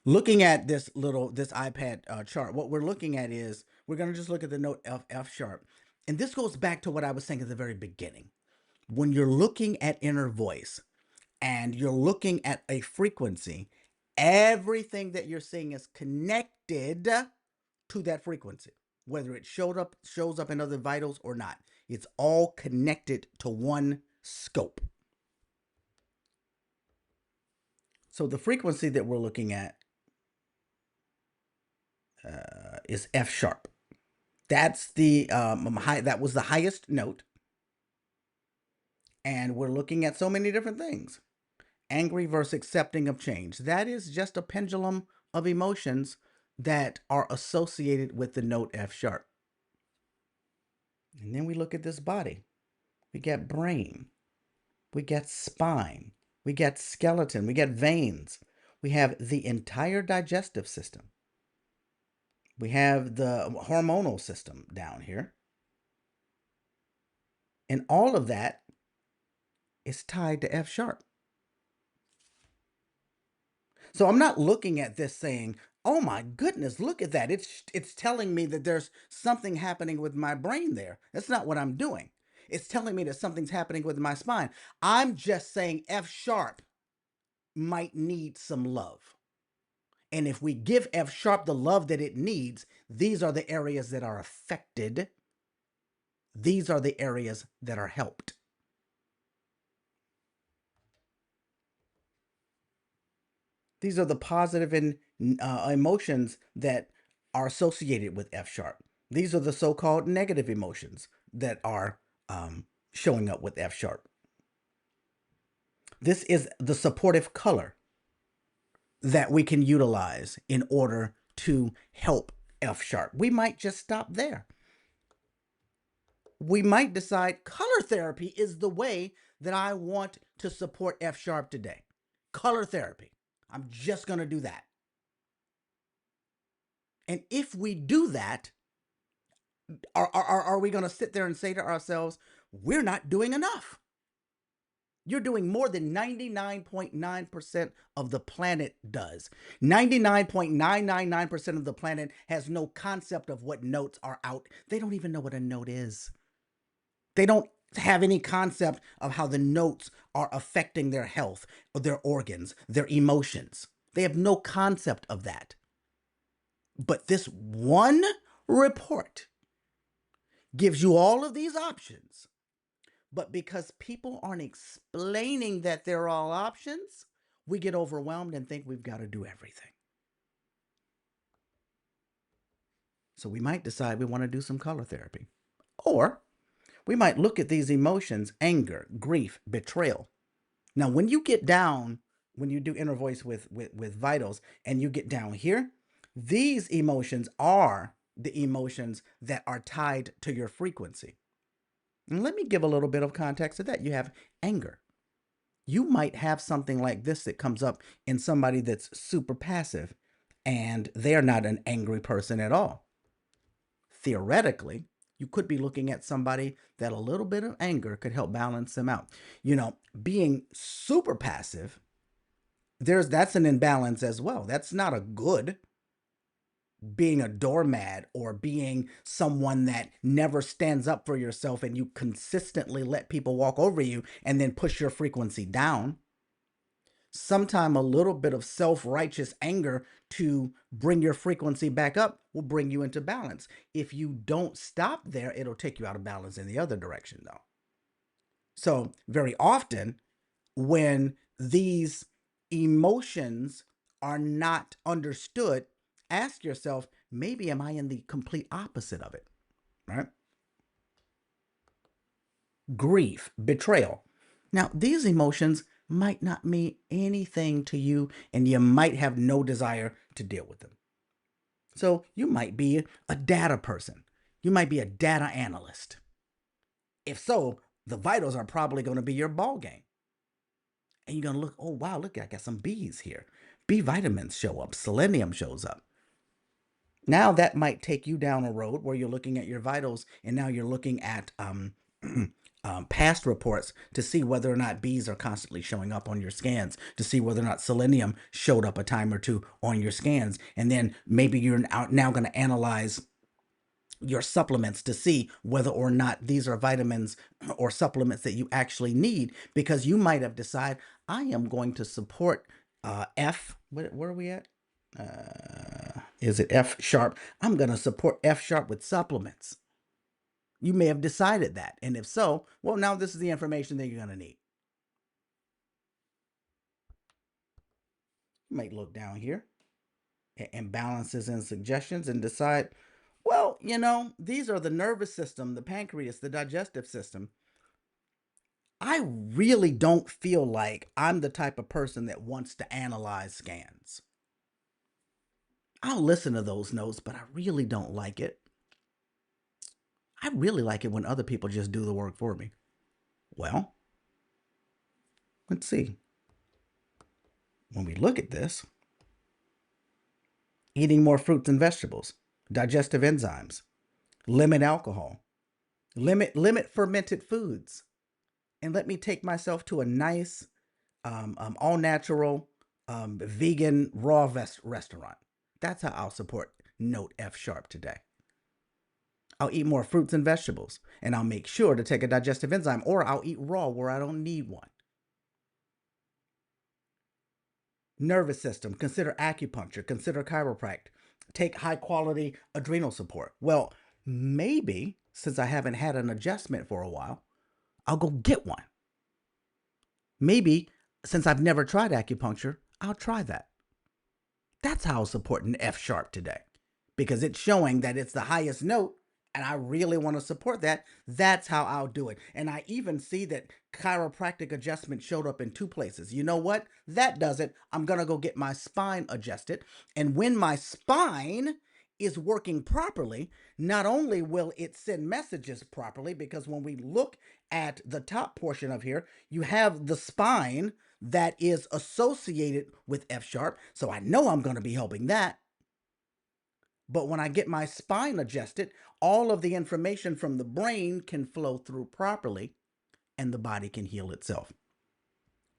Looking at this iPad chart, what we're looking at is we're going to just look at the note F sharp. And this goes back to what I was saying at the very beginning. When you're looking at inner voice and you're looking at a frequency, everything that you're seeing is connected to that frequency, whether it shows up in other vitals or not. It's all connected to one scope. So the frequency that we're looking at is F sharp. That's the high. That was the highest note, and we're looking at so many different things. Angry versus accepting of change. That is just a pendulum of emotions that are associated with the note F sharp. And then we look at this body. We get brain. We get spine. We get skeleton. We get veins. We have the entire digestive system. We have the hormonal system down here. And all of that is tied to F sharp. So I'm not looking at this saying, "Oh my goodness, look at that. It's telling me that there's something happening with my brain there." That's not what I'm doing. It's telling me that something's happening with my spine. I'm just saying F sharp might need some love. And if we give F sharp the love that it needs, these are the areas that are affected. These are the areas that are helped. These are the positive and emotions that are associated with F sharp. These are the so-called negative emotions that are showing up with F sharp. This is the supportive color that we can utilize in order to help F sharp. We might just stop there. We might decide color therapy is the way that I want to support F sharp today. Color therapy. I'm just going to do that. And if we do that, are we going to sit there and say to ourselves, we're not doing enough? You're doing more than 99.9% of the planet does. 99.999% of the planet has no concept of what notes are out. They don't even know what a note is. They don't have any concept of how the notes are affecting their health, or their organs, their emotions. They have no concept of that. But this one report gives you all of these options. But because people aren't explaining that they're all options, we get overwhelmed and think we've got to do everything. So we might decide we want to do some color therapy. Or we might look at these emotions: anger, grief, betrayal. Now, when you get down, when you do inner voice with vitals and you get down here, these emotions are the emotions that are tied to your frequency. And let me give a little bit of context to that. You have anger. You might have something like this that comes up in somebody that's super passive and they're not an angry person at all. Theoretically, you could be looking at somebody that a little bit of anger could help balance them out. Being super passive, that's an imbalance as well. That's not a good. Being a doormat or being someone that never stands up for yourself and you consistently let people walk over you and then push your frequency down. Sometime a little bit of self-righteous anger to bring your frequency back up will bring you into balance. If you don't stop there, it'll take you out of balance in the other direction, though. So very often when these emotions are not understood, ask yourself, maybe am I in the complete opposite of it, right? Grief, betrayal. Now, these emotions might not mean anything to you, and you might have no desire to deal with them. So you might be a data person. You might be a data analyst. If so, the vitals are probably going to be your ball game. And you're going to look, oh, wow, look, I got some B's here. B vitamins show up. Selenium shows up. Now that might take you down a road where you're looking at your vitals and now you're looking at past reports to see whether or not bees are constantly showing up on your scans, to see whether or not selenium showed up a time or two on your scans. And then maybe you're now going to analyze your supplements to see whether or not these are vitamins or supplements that you actually need, because you might have decided, I am going to support F. Where are we at? Is it F sharp? I'm going to support F sharp with supplements. You may have decided that. And if so, well, now this is the information that you're going to need. You might look down here at imbalances and suggestions and decide, well, these are the nervous system, the pancreas, the digestive system. I really don't feel like I'm the type of person that wants to analyze scans. I'll listen to those notes, but I really don't like it. I really like it when other people just do the work for me. Well, let's see. When we look at this, eating more fruits and vegetables, digestive enzymes, limit alcohol, limit fermented foods, and let me take myself to a nice, all natural, vegan raw restaurant. That's how I'll support Note F sharp today. I'll eat more fruits and vegetables, and I'll make sure to take a digestive enzyme, or I'll eat raw where I don't need one. Nervous system, consider acupuncture, consider chiropractic, take high quality adrenal support. Well, maybe since I haven't had an adjustment for a while, I'll go get one. Maybe since I've never tried acupuncture, I'll try that. That's how I'll support an F sharp today, because it's showing that it's the highest note and I really want to support that. That's how I'll do it. And I even see that chiropractic adjustment showed up in 2 places. You know what? That does it. I'm going to go get my spine adjusted. And when my spine is working properly, not only will it send messages properly, because when we look at the top portion of here, you have the spine that is associated with F sharp. So I know I'm going to be helping that. But when I get my spine adjusted, all of the information from the brain can flow through properly and the body can heal itself.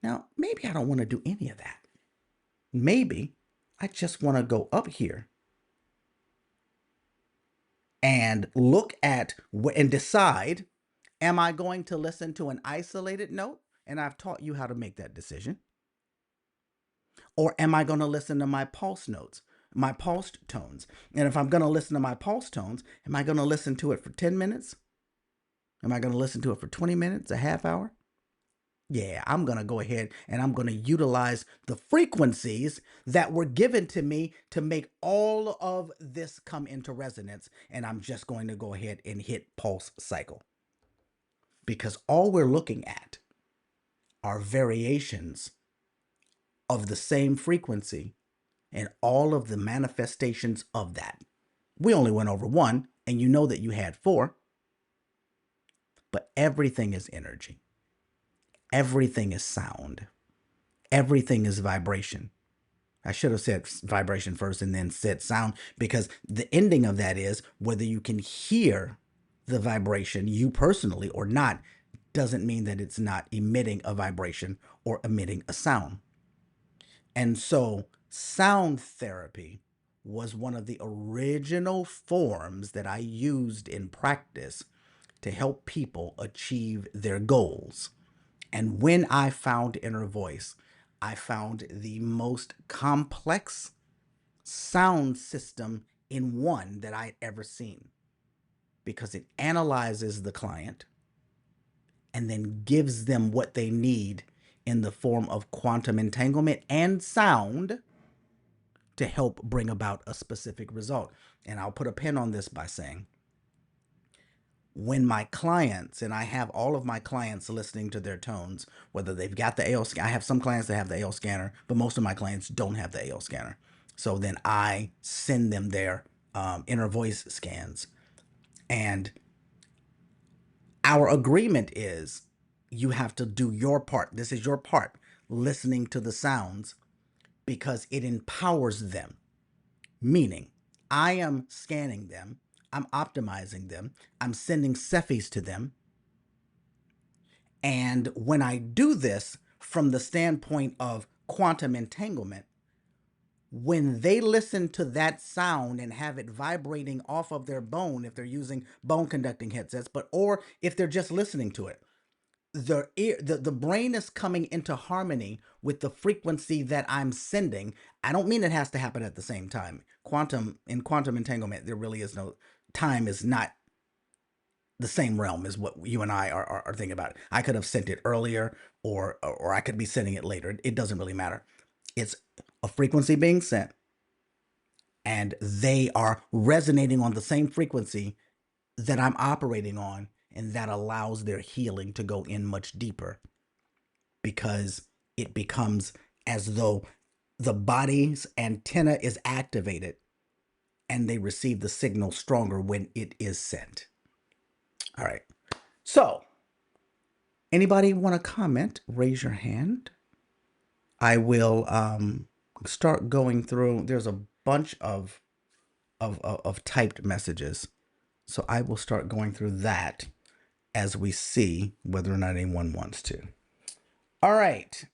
Now, maybe I don't want to do any of that. Maybe I just want to go up here and look at and decide, am I going to listen to an isolated note? And I've taught you how to make that decision. Or am I going to listen to my pulse notes, my pulsed tones? And if I'm going to listen to my pulse tones, am I going to listen to it for 10 minutes? Am I going to listen to it for 20 minutes, a half hour? Yeah, I'm going to go ahead and I'm going to utilize the frequencies that were given to me to make all of this come into resonance. And I'm just going to go ahead and hit pulse cycle, because all we're looking at are variations of the same frequency and all of the manifestations of that. We only went over 1, and you know that you had 4, but everything is energy. Everything is sound. Everything is vibration. I should have said vibration first and then said sound, because the ending of that is whether you can hear the vibration, you personally or not, doesn't mean that it's not emitting a vibration or emitting a sound. And so sound therapy was one of the original forms that I used in practice to help people achieve their goals. And when I found inner voice, I found the most complex sound system in one that I'd ever seen, because it analyzes the client and then gives them what they need in the form of quantum entanglement and sound to help bring about a specific result. And I'll put a pin on this by saying, when my clients, and I have all of my clients listening to their tones, whether they've got the AL scanner, I have some clients that have the AL scanner, but most of my clients don't have the AL scanner. So then I send them their inner voice scans. And our agreement is, you have to do your part. This is your part, listening to the sounds, because it empowers them. Meaning, I am scanning them, I'm optimizing them, I'm sending Cephis to them, And when I do this from the standpoint of quantum entanglement, when they listen to that sound and have it vibrating off of their bone, if they're using bone conducting headsets, or if they're just listening to it, the brain is coming into harmony with the frequency that I'm sending. I don't mean it has to happen at the same time. Quantum entanglement, there really is no time, is not the same realm as what you and I are thinking about. I could have sent it earlier, or I could be sending it later. It doesn't really matter. It's a frequency being sent, and they are resonating on the same frequency that I'm operating on, and that allows their healing to go in much deeper, because it becomes as though the body's antenna is activated and they receive the signal stronger when it is sent. All right. So, anybody want to comment? Raise your hand. I will start going through. There's a bunch of typed messages, so I will start going through that as we see whether or not anyone wants to. All right.